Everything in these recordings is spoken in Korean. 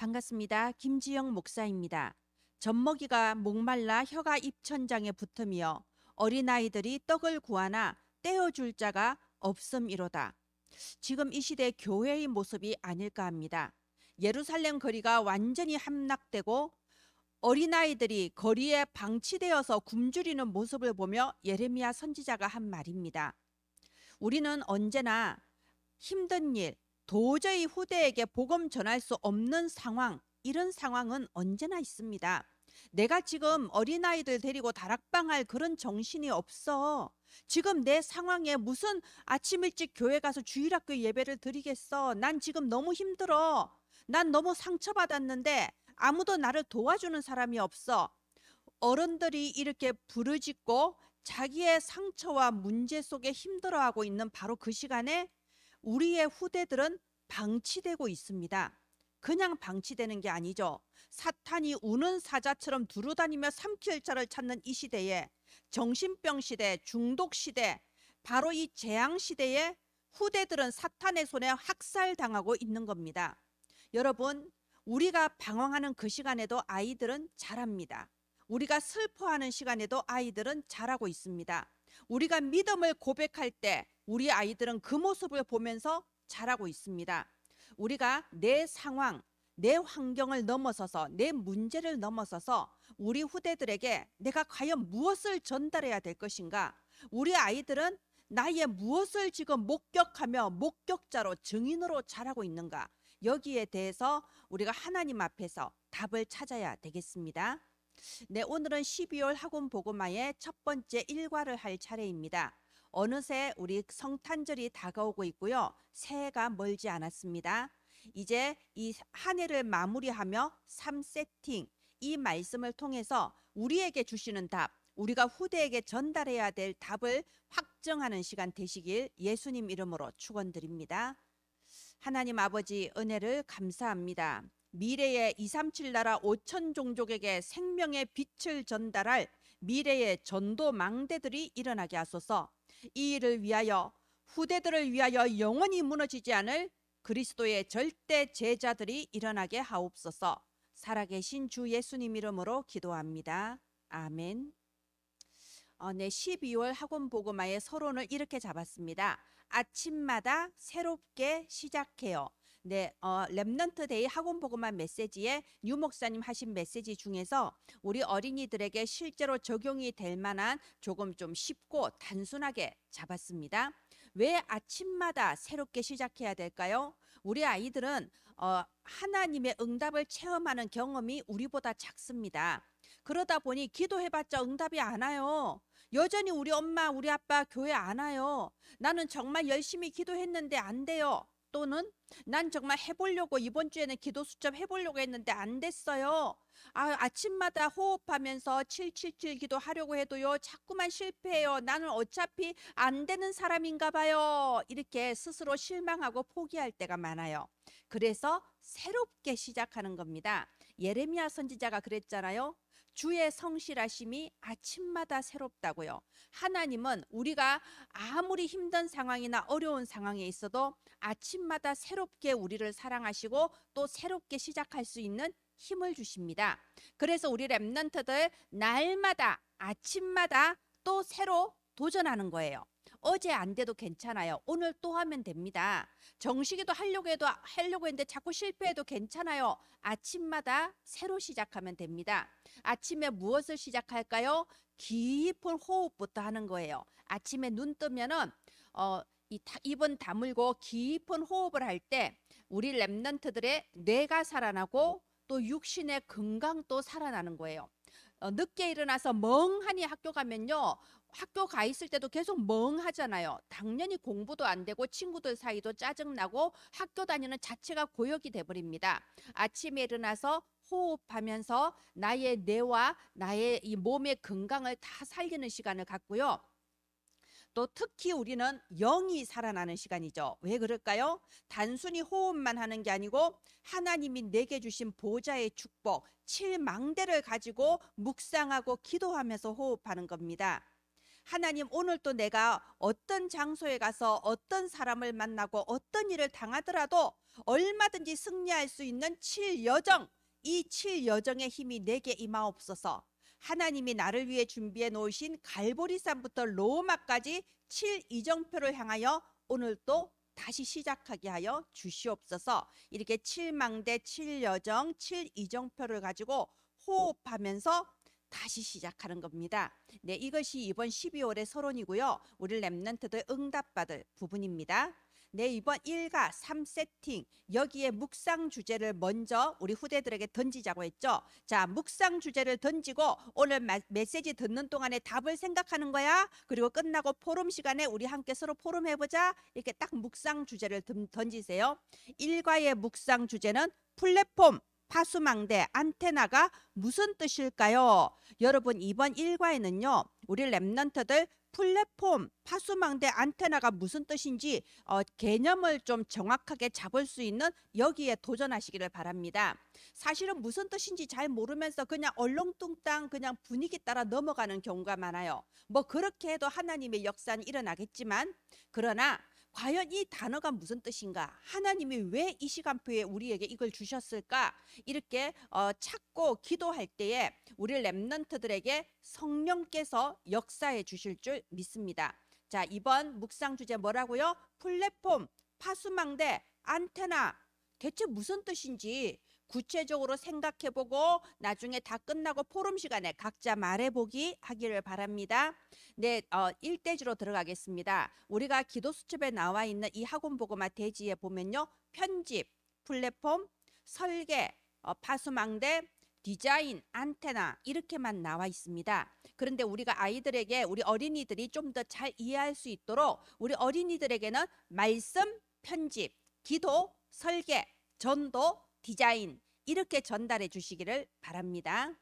반갑습니다. 김지영 목사입니다. 젖먹이가 목말라 혀가 입천장에 붙으며 어린아이들이 떡을 구하나 떼어줄 자가 없음이로다. 지금 이 시대 교회의 모습이 아닐까 합니다. 예루살렘 거리가 완전히 함락되고 어린아이들이 거리에 방치되어서 굶주리는 모습을 보며 예레미야 선지자가 한 말입니다. 우리는 언제나 힘든 일, 도저히 후대에게 복음 전할 수 없는 상황, 이런 상황은 언제나 있습니다. 내가 지금 어린아이들 데리고 다락방할 그런 정신이 없어. 지금 내 상황에 무슨 아침 일찍 교회 가서 주일학교 예배를 드리겠어. 난 지금 너무 힘들어. 난 너무 상처받았는데 아무도 나를 도와주는 사람이 없어. 어른들이 이렇게 부르짖고 자기의 상처와 문제 속에 힘들어하고 있는 바로 그 시간에 우리의 후대들은 방치되고 있습니다. 그냥 방치되는 게 아니죠. 사탄이 우는 사자처럼 두루다니며 삼킬 자를 찾는 이 시대에, 정신병 시대, 중독 시대, 바로 이 재앙 시대에 후대들은 사탄의 손에 학살당하고 있는 겁니다. 여러분, 우리가 방황하는 그 시간에도 아이들은 자랍니다. 우리가 슬퍼하는 시간에도 아이들은 자라고 있습니다. 우리가 믿음을 고백할 때 우리 아이들은 그 모습을 보면서 자라고 있습니다. 우리가 내 상황, 내 환경을 넘어서서, 내 문제를 넘어서서 우리 후대들에게 내가 과연 무엇을 전달해야 될 것인가? 우리 아이들은 나의 무엇을 지금 목격하며 목격자로, 증인으로 자라고 있는가? 여기에 대해서 우리가 하나님 앞에서 답을 찾아야 되겠습니다. 네, 오늘은 12월 학원 복음화의 첫 번째 일과를 할 차례입니다. 어느새 우리 성탄절이 다가오고 있고요. 새해가 멀지 않았습니다. 이제 이 한 해를 마무리하며 3세팅, 이 말씀을 통해서 우리에게 주시는 답, 우리가 후대에게 전달해야 될 답을 확정하는 시간 되시길 예수님 이름으로 축원드립니다. 하나님 아버지, 은혜를 감사합니다. 미래의 237 나라 5천 종족에게 생명의 빛을 전달할 미래의 전도 망대들이 일어나게 하소서. 이 일을 위하여, 후대들을 위하여 영원히 무너지지 않을 그리스도의 절대 제자들이 일어나게 하옵소서. 살아계신 주 예수님 이름으로 기도합니다. 아멘. 네, 12월 학원 복음화의 서론을 이렇게 잡았습니다. 아침마다 새롭게 시작해요. 네, 렘넌트 데이 학원 복음화 메시지에 유 목사님 하신 메시지 중에서 우리 어린이들에게 실제로 적용이 될 만한 조금 좀 쉽고 단순하게 잡았습니다. 왜 아침마다 새롭게 시작해야 될까요? 우리 아이들은 하나님의 응답을 체험하는 경험이 우리보다 작습니다. 그러다 보니 기도해봤자 응답이 안 와요. 여전히 우리 엄마, 우리 아빠 교회 안 와요. 나는 정말 열심히 기도했는데 안 돼요. 또는 난 정말 해보려고 이번 주에는 기도 수첩 해보려고 했는데 안 됐어요. 아침마다 호흡하면서 777 기도하려고 해도요 자꾸만 실패해요. 나는 어차피 안 되는 사람인가 봐요. 이렇게 스스로 실망하고 포기할 때가 많아요. 그래서 새롭게 시작하는 겁니다. 예레미야 선지자가 그랬잖아요. 주의 성실하심이 아침마다 새롭다고요. 하나님은 우리가 아무리 힘든 상황이나 어려운 상황에 있어도 아침마다 새롭게 우리를 사랑하시고 또 새롭게 시작할 수 있는 힘을 주십니다. 그래서 우리 렘넌트들 날마다 아침마다 또 새로 도전하는 거예요. 어제 안 돼도 괜찮아요. 오늘 또 하면 됩니다. 정식이도 하려고 했는데 자꾸 실패해도 괜찮아요. 아침마다 새로 시작하면 됩니다. 아침에 무엇을 시작할까요? 깊은 호흡부터 하는 거예요. 아침에 눈 뜨면은 입은 다물고 깊은 호흡을 할 때 우리 렘넌트들의 뇌가 살아나고 또 육신의 건강도 살아나는 거예요. 늦게 일어나서 멍하니 학교 가면요, 학교 가 있을 때도 계속 멍하잖아요. 당연히 공부도 안 되고 친구들 사이도 짜증나고 학교 다니는 자체가 고역이 돼버립니다. 아침에 일어나서 호흡하면서 나의 뇌와 나의 이 몸의 건강을 다 살리는 시간을 갖고요. 또 특히 우리는 영이 살아나는 시간이죠. 왜 그럴까요? 단순히 호흡만 하는 게 아니고 하나님이 내게 주신 보좌의 축복, 7망대를 가지고 묵상하고 기도하면서 호흡하는 겁니다. 하나님, 오늘 또 내가 어떤 장소에 가서 어떤 사람을 만나고 어떤 일을 당하더라도 얼마든지 승리할 수 있는 7여정, 이 7여정의 힘이 내게 임하옵소서. 하나님이 나를 위해 준비해 놓으신 갈보리산부터 로마까지 7이정표를 향하여 오늘 또 다시 시작하게 하여 주시옵소서. 이렇게 7망대, 7여정, 7이정표를 가지고 호흡하면서 다시 시작하는 겁니다. 네, 이것이 이번 12월의 서론이고요. 우리 렘넌트들 응답받을 부분입니다. 네, 이번 1가 3세팅, 여기에 묵상 주제를 먼저 우리 후대들에게 던지자고 했죠. 자, 묵상 주제를 던지고 오늘 메시지 듣는 동안에 답을 생각하는 거야. 그리고 끝나고 포럼 시간에 우리 함께 서로 포럼해보자. 이렇게 딱 묵상 주제를 던지세요. 1과의 묵상 주제는 플랫폼, 파수망대, 안테나가 무슨 뜻일까요? 여러분, 이번 1과에는요, 우리 렘넌트들 플랫폼, 파수망대, 안테나가 무슨 뜻인지 개념을 좀 정확하게 잡을 수 있는 여기에 도전하시기를 바랍니다. 사실은 무슨 뜻인지 잘 모르면서 그냥 얼렁뚱땅 그냥 분위기 따라 넘어가는 경우가 많아요. 뭐 그렇게 해도 하나님의 역사는 일어나겠지만, 그러나 과연 이 단어가 무슨 뜻인가? 하나님이 왜 이 시간표에 우리에게 이걸 주셨을까? 이렇게 찾고 기도할 때에 우리 렘넌트들에게 성령께서 역사해 주실 줄 믿습니다. 자, 이번 묵상 주제 뭐라고요? 플랫폼, 파수망대, 안테나. 대체 무슨 뜻인지 구체적으로 생각해보고 나중에 다 끝나고 포럼 시간에 각자 말해보기 하기를 바랍니다. 네, 1대지로 들어가겠습니다. 우리가 기도수첩에 나와 있는 이 학원보고마 대지에 보면요, 편집, 플랫폼, 설계, 파수망대, 디자인, 안테나 이렇게만 나와 있습니다. 그런데 우리가 아이들에게, 우리 어린이들이 좀 더 잘 이해할 수 있도록 우리 어린이들에게는 말씀, 편집, 기도, 설계, 전도, 디자인 이렇게 전달해 주시기를 바랍니다.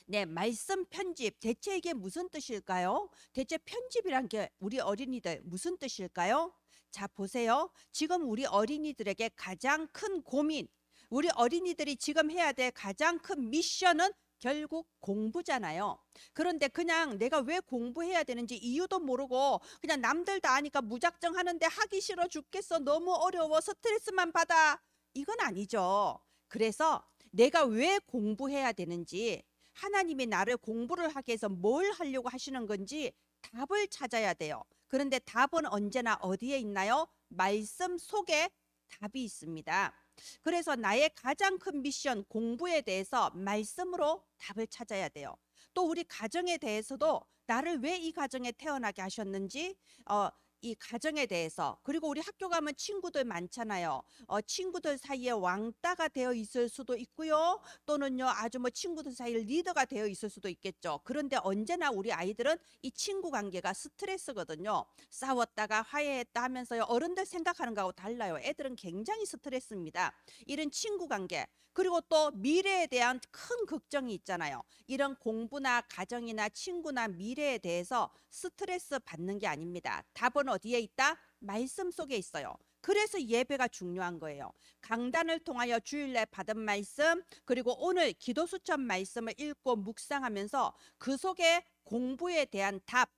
네, 말씀 편집, 대체 이게 무슨 뜻일까요? 대체 편집이란 게 우리 어린이들 무슨 뜻일까요? 자, 보세요. 지금 우리 어린이들에게 가장 큰 고민, 우리 어린이들이 지금 해야 될 가장 큰 미션은 결국 공부잖아요. 그런데 그냥 내가 왜 공부해야 되는지 이유도 모르고 그냥 남들 다 아니까 무작정 하는데 하기 싫어 죽겠어, 너무 어려워, 스트레스만 받아, 이건 아니죠. 그래서 내가 왜 공부해야 되는지, 하나님이 나를 공부를 하게 해서 뭘 하려고 하시는 건지 답을 찾아야 돼요. 그런데 답은 언제나 어디에 있나요? 말씀 속에 답이 있습니다. 그래서 나의 가장 큰 미션, 공부에 대해서 말씀으로 답을 찾아야 돼요. 또 우리 가정에 대해서도 나를 왜 이 가정에 태어나게 하셨는지, 이 가정에 대해서, 그리고 우리 학교 가면 친구들 많잖아요. 친구들 사이에 왕따가 되어 있을 수도 있고요. 또는요, 아주 뭐 친구들 사이에 리더가 되어 있을 수도 있겠죠. 그런데 언제나 우리 아이들은 이 친구 관계가 스트레스거든요. 싸웠다가 화해했다 하면서요, 어른들 생각하는 거하고 달라요. 애들은 굉장히 스트레스입니다. 이런 친구 관계, 그리고 또 미래에 대한 큰 걱정이 있잖아요. 이런 공부나 가정이나 친구나 미래에 대해서 스트레스 받는 게 아닙니다. 답은 어디에 있다? 말씀 속에 있어요. 그래서 예배가 중요한 거예요. 강단을 통하여 주일날 받은 말씀, 그리고 오늘 기도수첩 말씀을 읽고 묵상하면서 그 속에 공부에 대한 답,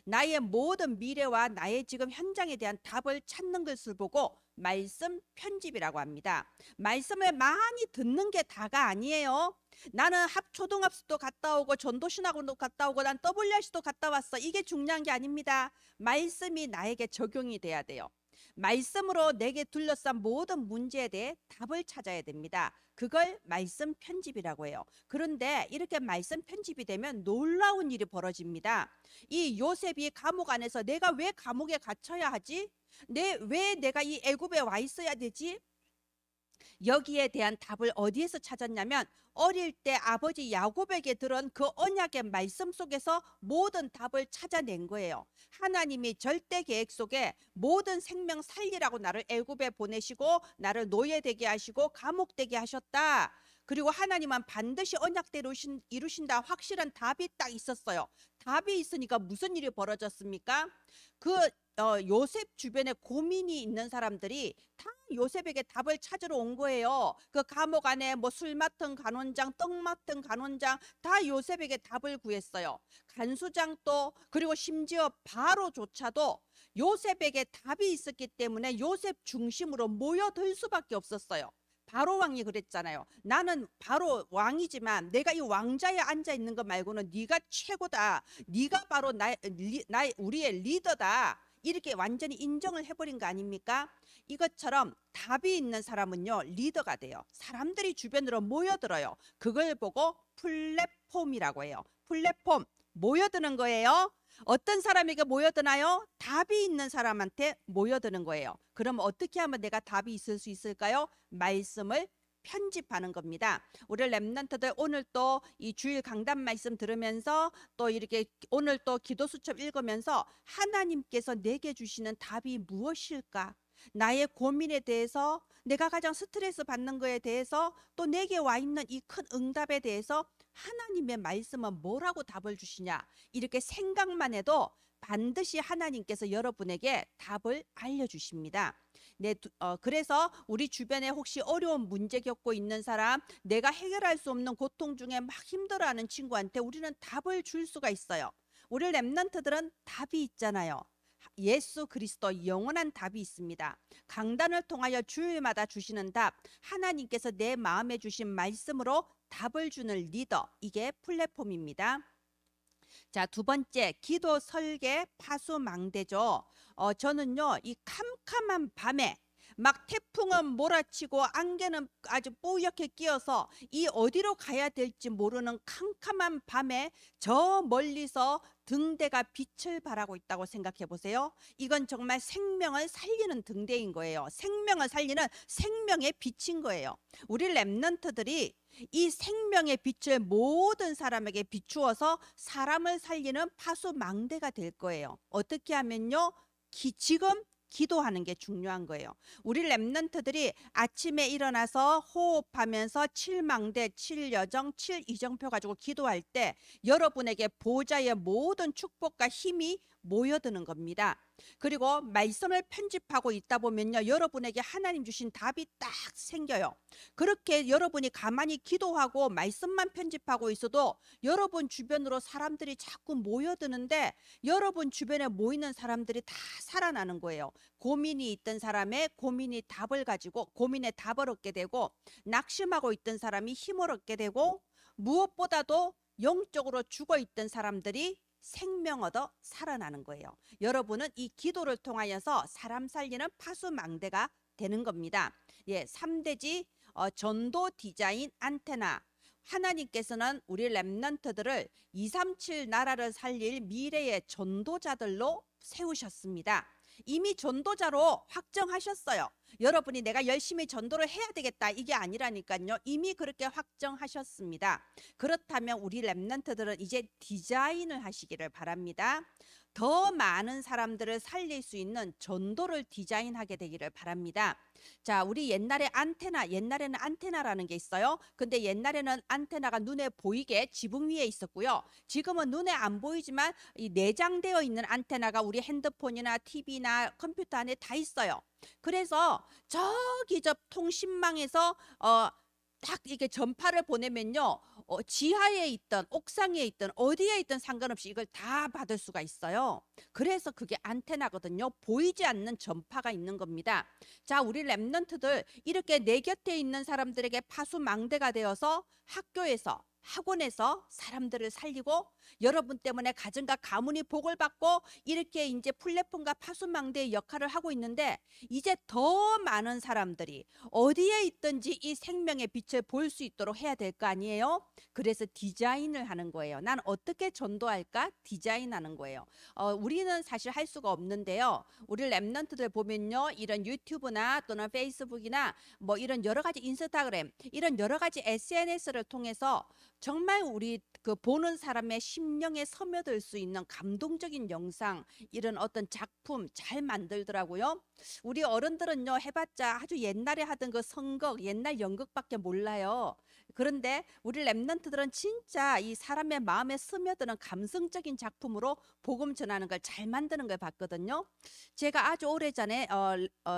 나의 모든 미래와 나의 지금 현장에 대한 답을 찾는 것을 보고 말씀 편집이라고 합니다. 말씀을 많이 듣는 게 다가 아니에요. 나는 초등학교도 갔다 오고 전도신학원도 갔다 오고 난 WRC도 갔다 왔어, 이게 중요한 게 아닙니다. 말씀이 나에게 적용이 돼야 돼요. 말씀으로 내게 둘러싼 모든 문제에 대해 답을 찾아야 됩니다. 그걸 말씀 편집이라고 해요. 그런데 이렇게 말씀 편집이 되면 놀라운 일이 벌어집니다. 이 요셉이 감옥 안에서 내가 왜 감옥에 갇혀야 하지? 왜 내가 이 애굽에 와 있어야 되지? 여기에 대한 답을 어디에서 찾았냐면, 어릴 때 아버지 야곱에게 들은 그 언약의 말씀 속에서 모든 답을 찾아낸 거예요. 하나님이 절대 계획 속에 모든 생명 살리라고 나를 애굽에 보내시고 나를 노예되게 하시고 감옥되게 하셨다. 그리고 하나님은 반드시 언약대로 이루신다 확실한 답이 딱 있었어요. 답이 있으니까 무슨 일이 벌어졌습니까? 그 요셉 주변에 고민이 있는 사람들이 다 요셉에게 답을 찾으러 온 거예요. 그 감옥 안에 뭐 술 맡은 간원장, 떡 맡은 간원장 다 요셉에게 답을 구했어요. 간수장도, 그리고 심지어 바로조차도 요셉에게 답이 있었기 때문에 요셉 중심으로 모여들 수밖에 없었어요. 바로 왕이 그랬잖아요. 나는 바로 왕이지만 내가 이 왕자에 앉아 있는 것 말고는 네가 최고다. 네가 바로 우리의 리더다. 이렇게 완전히 인정을 해버린 거 아닙니까? 이것처럼 답이 있는 사람은요, 리더가 돼요. 사람들이 주변으로 모여들어요. 그걸 보고 플랫폼이라고 해요. 플랫폼, 모여드는 거예요. 어떤 사람에게 모여드나요? 답이 있는 사람한테 모여드는 거예요. 그럼 어떻게 하면 내가 답이 있을 수 있을까요? 말씀을 편집하는 겁니다. 우리 렘넌트들 오늘 또 이 주일 강단 말씀 들으면서 또 이렇게 오늘 또 기도 수첩 읽으면서 하나님께서 내게 주시는 답이 무엇일까? 나의 고민에 대해서, 내가 가장 스트레스 받는 거에 대해서, 또 내게 와 있는 이 큰 응답에 대해서 하나님의 말씀은 뭐라고 답을 주시냐? 이렇게 생각만 해도 반드시 하나님께서 여러분에게 답을 알려주십니다. 그래서 우리 주변에 혹시 어려운 문제 겪고 있는 사람, 내가 해결할 수 없는 고통 중에 막 힘들어하는 친구한테 우리는 답을 줄 수가 있어요. 우리 렘넌트들은 답이 있잖아요. 예수 그리스도 영원한 답이 있습니다. 강단을 통하여 주일마다 주시는 답, 하나님께서 내 마음에 주신 말씀으로 답을 주는 리더, 이게 플랫폼입니다. 자, 두 번째, 기도 설계 파수망대죠. 저는요, 이 캄캄한 밤에 막 태풍은 몰아치고 안개는 아주 뽀얗게 끼어서 이 어디로 가야 될지 모르는 캄캄한 밤에 저 멀리서 등대가 빛을 발하고 있다고 생각해 보세요. 이건 정말 생명을 살리는 등대인 거예요. 생명을 살리는 생명의 빛인 거예요. 우리 렘넌트들이 이 생명의 빛을 모든 사람에게 비추어서 사람을 살리는 파수망대가 될 거예요. 어떻게 하면요? 지금 기도하는 게 중요한 거예요. 우리 렘넌트들이 아침에 일어나서 호흡하면서 칠망대, 칠여정, 칠이정표 가지고 기도할 때 여러분에게 보좌의 모든 축복과 힘이 모여드는 겁니다. 그리고 말씀을 편집하고 있다 보면요, 여러분에게 하나님 주신 답이 딱 생겨요. 그렇게 여러분이 가만히 기도하고 말씀만 편집하고 있어도 여러분 주변으로 사람들이 자꾸 모여드는데 여러분 주변에 모이는 사람들이 다 살아나는 거예요. 고민이 있던 사람의 고민이 답을 가지고 고민에 답을 얻게 되고, 낙심하고 있던 사람이 힘을 얻게 되고, 무엇보다도 영적으로 죽어있던 사람들이 생명 얻어 살아나는 거예요. 여러분은 이 기도를 통하여서 사람 살리는 파수망대가 되는 겁니다. 예, 3대지 전도 디자인 안테나. 하나님께서는 우리 렘넌트들을 237 나라를 살릴 미래의 전도자들로 세우셨습니다. 이미 전도자로 확정하셨어요. 여러분이 내가 열심히 전도를 해야 되겠다 이게 아니라니까요. 이미 그렇게 확정하셨습니다. 그렇다면 우리 렘넌트들은 이제 디자인을 하시기를 바랍니다. 더 많은 사람들을 살릴 수 있는 전도를 디자인하게 되기를 바랍니다. 자, 우리 옛날에는 안테나라는 게 있어요. 근데 옛날에는 안테나가 눈에 보이게 지붕 위에 있었고요. 지금은 눈에 안 보이지만 이 내장되어 있는 안테나가 우리 핸드폰이나 TV나 컴퓨터 안에 다 있어요. 그래서 저기 저 통신망에서 딱 이게 전파를 보내면요, 지하에 있던 옥상에 있던 어디에 있던 상관없이 이걸 다 받을 수가 있어요. 그래서 그게 안테나거든요. 보이지 않는 전파가 있는 겁니다. 자, 우리 렘넌트들 이렇게 내 곁에 있는 사람들에게 파수망대가 되어서 학교에서, 학원에서 사람들을 살리고, 여러분 때문에 가정과 가문이 복을 받고, 이렇게 이제 플랫폼과 파수망대의 역할을 하고 있는데, 이제 더 많은 사람들이 어디에 있든지 이 생명의 빛을 볼 수 있도록 해야 될 거 아니에요? 그래서 디자인을 하는 거예요. 난 어떻게 전도할까? 디자인하는 거예요. 우리는 사실 할 수가 없는데요. 우리 렘넌트들 보면요, 이런 유튜브나 또는 페이스북이나 뭐 이런 여러 가지 인스타그램, 이런 여러 가지 SNS를 통해서 정말 우리 그 보는 사람의 심령에 스며들 수 있는 감동적인 영상, 이런 어떤 작품 잘 만들더라고요. 우리 어른들은요, 해봤자 아주 옛날에 하던 그 선극, 옛날 연극밖에 몰라요. 그런데 우리 랩런트들은 진짜 이 사람의 마음에 스며드는 감성적인 작품으로 복음 전하는 걸 잘 만드는 걸 봤거든요. 제가 아주 오래전에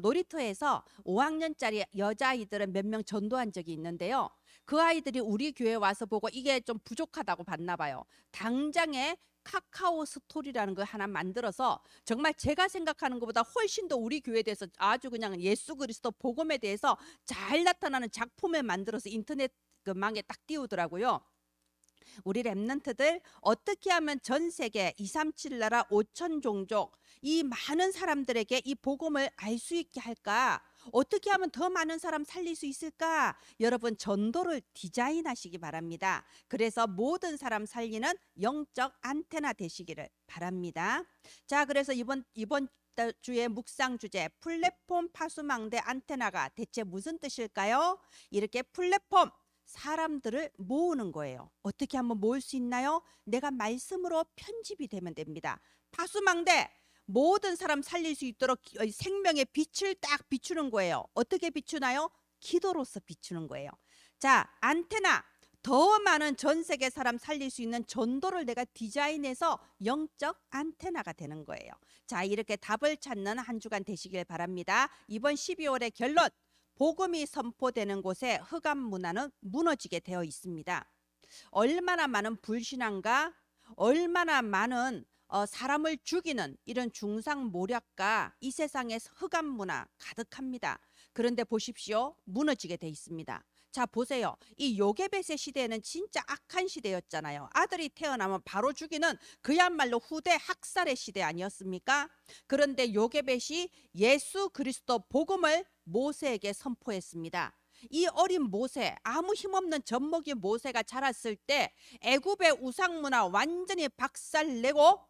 놀이터에서 5학년짜리 여자아이들을 몇 명 전도한 적이 있는데요. 그 아이들이 우리 교회 와서 보고 이게 좀 부족하다고 봤나 봐요. 당장에 카카오 스토리라는 걸 하나 만들어서 정말 제가 생각하는 것보다 훨씬 더 우리 교회에 대해서 아주 그냥 예수 그리스도 복음에 대해서 잘 나타나는 작품을 만들어서 인터넷 그 망에 딱 띄우더라고요. 우리 랩런트들 어떻게 하면 전 세계 237 나라 5천 종족 이 많은 사람들에게 이 복음을 알 수 있게 할까? 어떻게 하면 더 많은 사람 살릴 수 있을까? 여러분 전도를 디자인하시기 바랍니다. 그래서 모든 사람 살리는 영적 안테나 되시기를 바랍니다. 자, 그래서 이번 주의 묵상 주제 플랫폼 파수망대 안테나가 대체 무슨 뜻일까요? 이렇게 플랫폼 사람들을 모으는 거예요. 어떻게 하면 모을 수 있나요? 내가 말씀으로 편집이 되면 됩니다. 파수망대 모든 사람 살릴 수 있도록 생명의 빛을 딱 비추는 거예요. 어떻게 비추나요? 기도로서 비추는 거예요. 자, 안테나 더 많은 전 세계 사람 살릴 수 있는 전도를 내가 디자인해서 영적 안테나가 되는 거예요. 자, 이렇게 답을 찾는 한 주간 되시길 바랍니다. 이번 12월의 결론 복음이 선포되는 곳에 흑암 문화는 무너지게 되어 있습니다. 얼마나 많은 불신앙과 얼마나 많은 사람을 죽이는 이런 중상모략과 이 세상에 흑암 문화 가득합니다. 그런데 보십시오. 무너지게 돼 있습니다. 자, 보세요. 이 요게벳의 시대에는 진짜 악한 시대였잖아요. 아들이 태어나면 바로 죽이는 그야말로 후대 학살의 시대 아니었습니까? 그런데 요게벳이 예수 그리스도 복음을 모세에게 선포했습니다. 이 어린 모세, 아무 힘없는 젖먹이 모세가 자랐을 때 애굽의 우상 문화 완전히 박살내고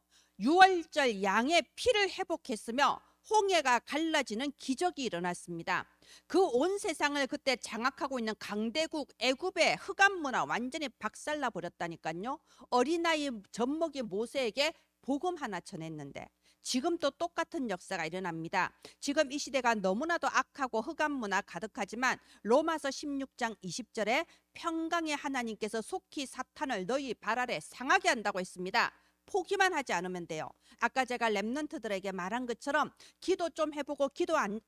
유월절 양의 피를 회복했으며 홍해가 갈라지는 기적이 일어났습니다. 그 온 세상을 그때 장악하고 있는 강대국 애굽의 흑암 문화 완전히 박살나 버렸다니까요. 어린아이 젖먹이 모세에게 복음 하나 전했는데 지금 또 똑같은 역사가 일어납니다. 지금 이 시대가 너무나도 악하고 흑암 문화 가득하지만 로마서 16장 20절에 평강의 하나님께서 속히 사탄을 너희 발 아래 상하게 한다고 했습니다. 포기만 하지 않으면 돼요. 아까 제가 랩런트들에게 말한 것처럼 기도 좀 해보고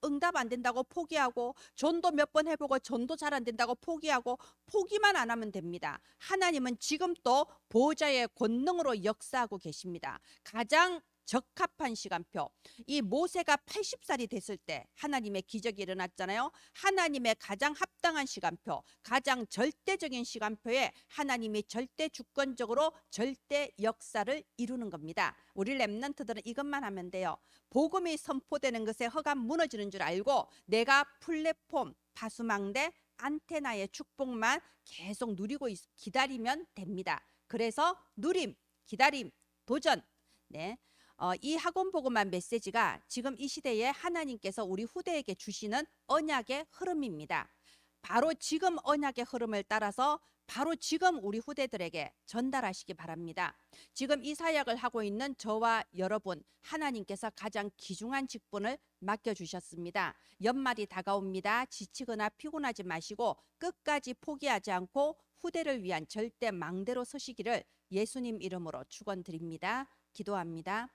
응답 안 된다고 포기하고 전도 몇 번 해보고 전도 잘 안 된다고 포기하고 포기만 안 하면 됩니다. 하나님은 지금 또 보호자의 권능으로 역사하고 계십니다. 가장 적합한 시간표. 이 모세가 80살이 됐을 때 하나님의 기적이 일어났잖아요. 하나님의 가장 합당한 시간표, 가장 절대적인 시간표에 하나님이 절대 주권적으로 절대 역사를 이루는 겁니다. 우리 랩런트들은 이것만 하면 돼요. 복음이 선포되는 것에 흑암 무너지는 줄 알고 내가 플랫폼, 파수망대, 안테나의 축복만 계속 누리고 기다리면 됩니다. 그래서 누림, 기다림, 도전. 네. 이 학원 복음만 메시지가 지금 이 시대에 하나님께서 우리 후대에게 주시는 언약의 흐름입니다. 바로 지금 언약의 흐름을 따라서 바로 지금 우리 후대들에게 전달하시기 바랍니다. 지금 이 사역을 하고 있는 저와 여러분, 하나님께서 가장 귀중한 직분을 맡겨주셨습니다. 연말이 다가옵니다. 지치거나 피곤하지 마시고 끝까지 포기하지 않고 후대를 위한 절대 망대로 서시기를 예수님 이름으로 축원드립니다. 기도합니다.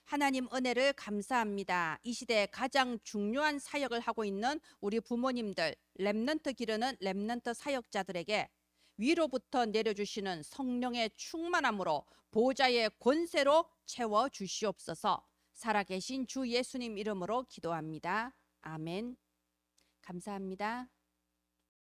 하나님 은혜를 감사합니다. 이 시대에 가장 중요한 사역을 하고 있는 우리 부모님들, 랩런트 기르는 랩런트 사역자들에게 위로부터 내려주시는 성령의 충만함으로 보좌의 권세로 채워 주시옵소서. 살아계신 주 예수님 이름으로 기도합니다. 아멘. 감사합니다.